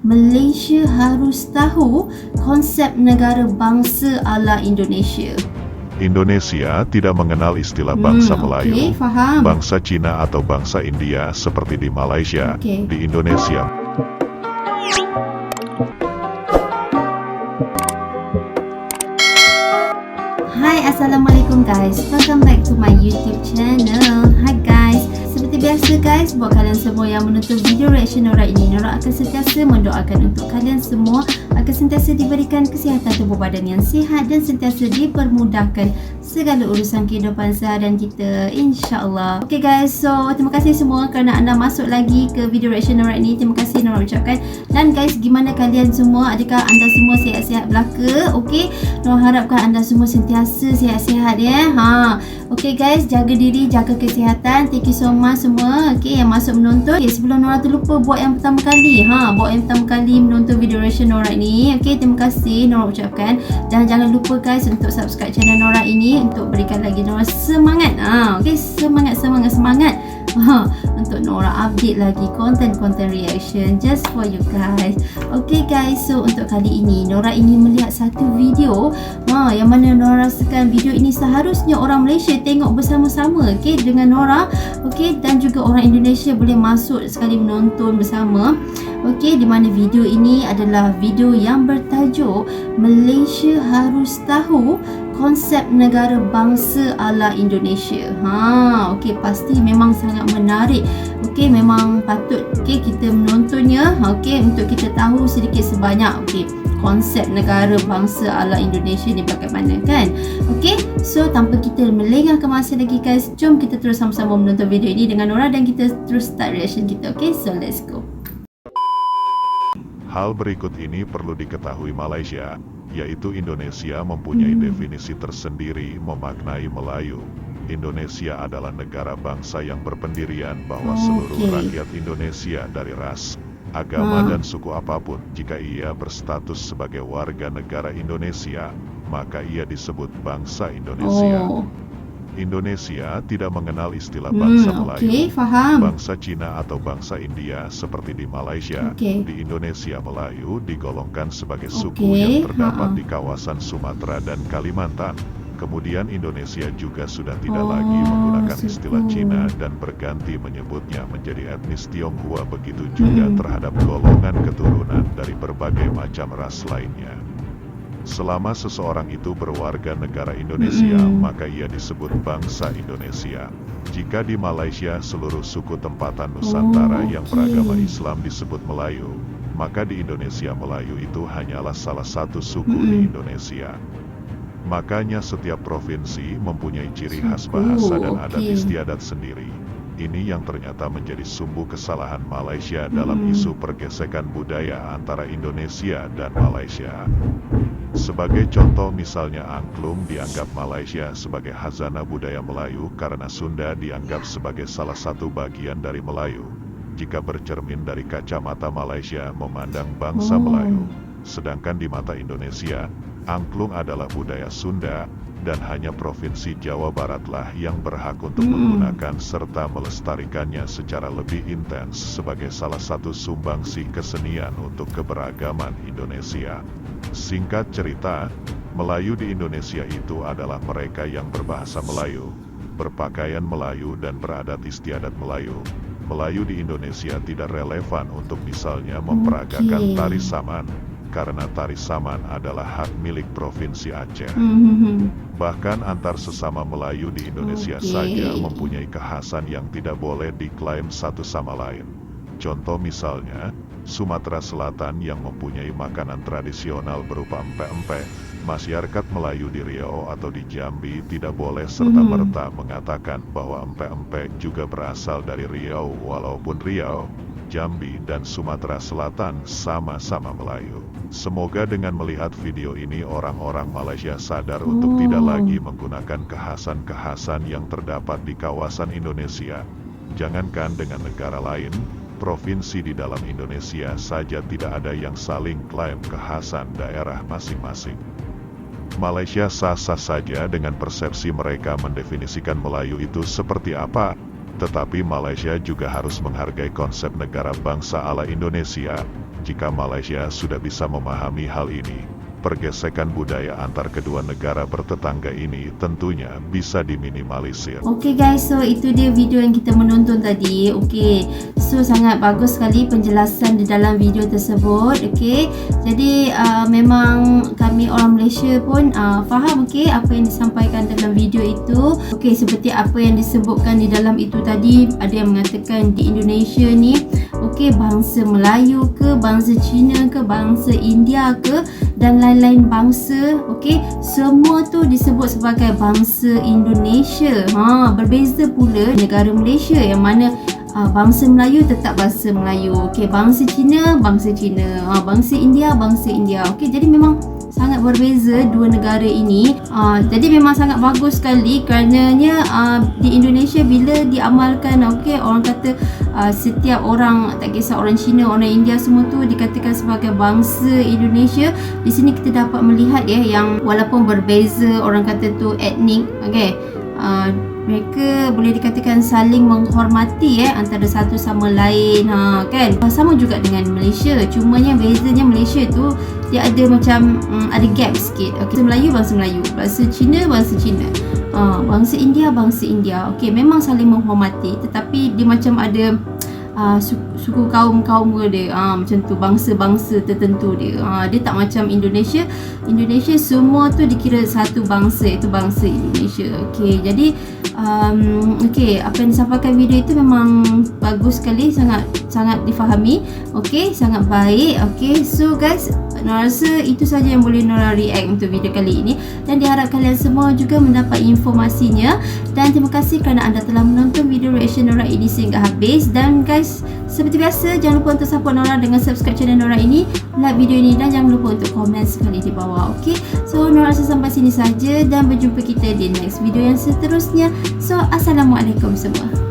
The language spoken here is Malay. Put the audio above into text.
Malaysia harus tahu konsep negara bangsa ala Indonesia. Indonesia tidak mengenal istilah bangsa Melayu, faham. bangsa Cina atau bangsa India seperti di Malaysia. Di Indonesia, Hai, Assalamualaikum guys. Welcome back to my YouTube channel. Hi guys. Seperti biasa guys, buat kalian semua yang menonton video reaction Nora ini, Nora akan sentiasa mendoakan untuk kalian semua akan sentiasa diberikan kesihatan tubuh badan yang sihat dan sentiasa dipermudahkan segala urusan kehidupan seharian kita, insyaAllah. Okay guys, so terima kasih semua kerana anda masuk lagi ke video reaction Nora ini. Terima kasih Nora ucapkan. Dan guys, gimana kalian semua? Adakah anda semua sihat-sihat belaka? Okay, Nora harapkan anda semua sentiasa sihat-sihat ya. Okay guys, jaga diri, jaga kesihatan. Thank you so much semua yang masuk menonton. Sebelum Nora terlupa buat yang pertama kali, buat yang pertama kali menonton video reaction Nora ini. Terima kasih Nora ucapkan. Dan jangan lupa guys untuk subscribe channel Nora ini untuk berikan lagi Nora semangat. Semangat untuk Nora update lagi konten-konten reaction just for you guys. Okay guys, so untuk kali ini Nora ingin melihat satu video yang mana Nora rasakan video ini seharusnya orang Malaysia tengok bersama-sama dengan Nora, dan juga orang Indonesia boleh masuk sekali menonton bersama. Di mana video ini adalah video yang bertajuk Malaysia harus tahu konsep negara bangsa ala Indonesia. Pasti memang sangat menarik. Memang patut kita menontonnya. Untuk kita tahu sedikit sebanyak konsep negara bangsa ala Indonesia ni bagaimana kan. So tanpa kita melengahkan masa lagi guys, jom kita terus sama-sama menonton video ini dengan Nora dan kita terus start reaction kita. So let's go. hal berikut ini perlu diketahui Malaysia, yaitu Indonesia mempunyai definisi tersendiri memaknai Melayu. Indonesia adalah negara bangsa yang berpendirian bahwa seluruh rakyat Indonesia dari ras, agama dan suku apapun, jika ia berstatus sebagai warga negara Indonesia, maka ia disebut bangsa Indonesia. Indonesia tidak mengenal istilah bangsa Melayu, bangsa Cina atau bangsa India seperti di Malaysia. Di Indonesia, Melayu digolongkan sebagai suku yang terdapat di kawasan Sumatera dan Kalimantan. Kemudian Indonesia juga sudah tidak lagi menggunakan istilah Cina dan berganti menyebutnya menjadi etnis Tionghoa, begitu juga terhadap golongan keturunan dari berbagai macam ras lainnya. Selama seseorang itu berwarga negara Indonesia, maka ia disebut bangsa Indonesia. Jika di Malaysia seluruh suku tempatan Nusantara yang beragama Islam disebut Melayu, maka di Indonesia Melayu itu hanyalah salah satu suku di Indonesia. Makanya setiap provinsi mempunyai ciri khas bahasa dan adat istiadat sendiri. Ini yang ternyata menjadi sumbu kesalahan Malaysia dalam isu pergesekan budaya antara Indonesia dan Malaysia. Sebagai contoh misalnya angklung dianggap Malaysia sebagai khazanah budaya Melayu karena Sunda dianggap sebagai salah satu bagian dari Melayu. Jika bercermin dari kacamata Malaysia memandang bangsa Melayu, sedangkan di mata Indonesia, angklung adalah budaya Sunda dan hanya Provinsi Jawa Baratlah yang berhak untuk menggunakan serta melestarikannya secara lebih intens sebagai salah satu sumbangsi kesenian untuk keberagaman Indonesia. Singkat cerita, Melayu di Indonesia itu adalah mereka yang berbahasa Melayu, berpakaian Melayu dan beradat istiadat Melayu. Melayu di Indonesia tidak relevan untuk misalnya memperagakan tari saman, karena tari saman adalah hak milik Provinsi Aceh. Bahkan antar sesama Melayu di Indonesia saja mempunyai kekhasan yang tidak boleh diklaim satu sama lain. Contoh misalnya, Sumatera Selatan yang mempunyai makanan tradisional berupa empek-empek, masyarakat Melayu di Riau atau di Jambi tidak boleh serta-merta mengatakan bahwa empek-empek juga berasal dari Riau, walaupun Riau, Jambi dan Sumatera Selatan sama-sama Melayu. Semoga dengan melihat video ini orang-orang Malaysia sadar untuk tidak lagi menggunakan kekhasan-kekhasan yang terdapat di kawasan Indonesia. Jangankan dengan negara lain, provinsi di dalam Indonesia saja tidak ada yang saling klaim kekhasan daerah masing-masing. Malaysia sah-sah saja dengan persepsi mereka mendefinisikan Melayu itu seperti apa. Tetapi Malaysia juga harus menghargai konsep negara bangsa ala Indonesia. Jika Malaysia sudah bisa memahami hal ini, pergesekan budaya antar kedua negara bertetangga ini tentunya bisa diminimalisir. Okay guys, so itu dia video yang kita menonton tadi. Okay, so sangat bagus sekali penjelasan di dalam video tersebut. Okay, jadi memang kami orang Malaysia pun faham okay apa yang disampaikan dalam video itu. Okay, seperti apa yang disebutkan di dalam itu tadi, ada yang mengatakan di Indonesia ni okay, bangsa Melayu ke, bangsa Cina ke, bangsa India ke, dan lain-lain bangsa, okey, semua tu disebut sebagai bangsa Indonesia. Berbeza pula negara Malaysia yang mana bangsa Melayu tetap bangsa Melayu, okey, bangsa Cina, bangsa Cina, bangsa India, bangsa India. Okey, jadi memang sangat berbeza dua negara ini. Jadi memang sangat bagus sekali kerananya di Indonesia bila diamalkan, okey, orang kata setiap orang, tak kisah orang Cina, orang India, semua tu dikatakan sebagai bangsa Indonesia. Di sini kita dapat melihat yang walaupun berbeza, orang kata tu etnik, okey, mereka boleh dikatakan saling menghormati antara satu sama lain, kan. Sama juga dengan Malaysia, cumanya bezanya Malaysia tu dia ada macam ada gap sikit. Okey, bangsa Melayu, bangsa Cina, bangsa India, bangsa India. Okey, memang saling menghormati, tetapi dia macam ada suku kaum dia, macam tu, bangsa-bangsa tertentu dia. Dia tak macam Indonesia. Indonesia semua tu dikira satu bangsa, iaitu bangsa Indonesia. Okey, jadi okey, apa yang disampaikan video itu memang bagus sekali, sangat difahami. Okey, sangat baik. Okey, so guys, Nora rasa itu saja yang boleh Nora react untuk video kali ini, dan diharap kalian semua juga mendapat informasinya. Dan terima kasih kerana anda telah menonton video reaction Nora ini sehingga habis. Dan guys, seperti biasa, jangan lupa untuk support Nora dengan subscribe channel Nora ini, like video ini, dan jangan lupa untuk komen sekali di bawah. Okey, so Nora rasa sampai sini saja, dan berjumpa kita di next video yang seterusnya. So, Assalamualaikum semua.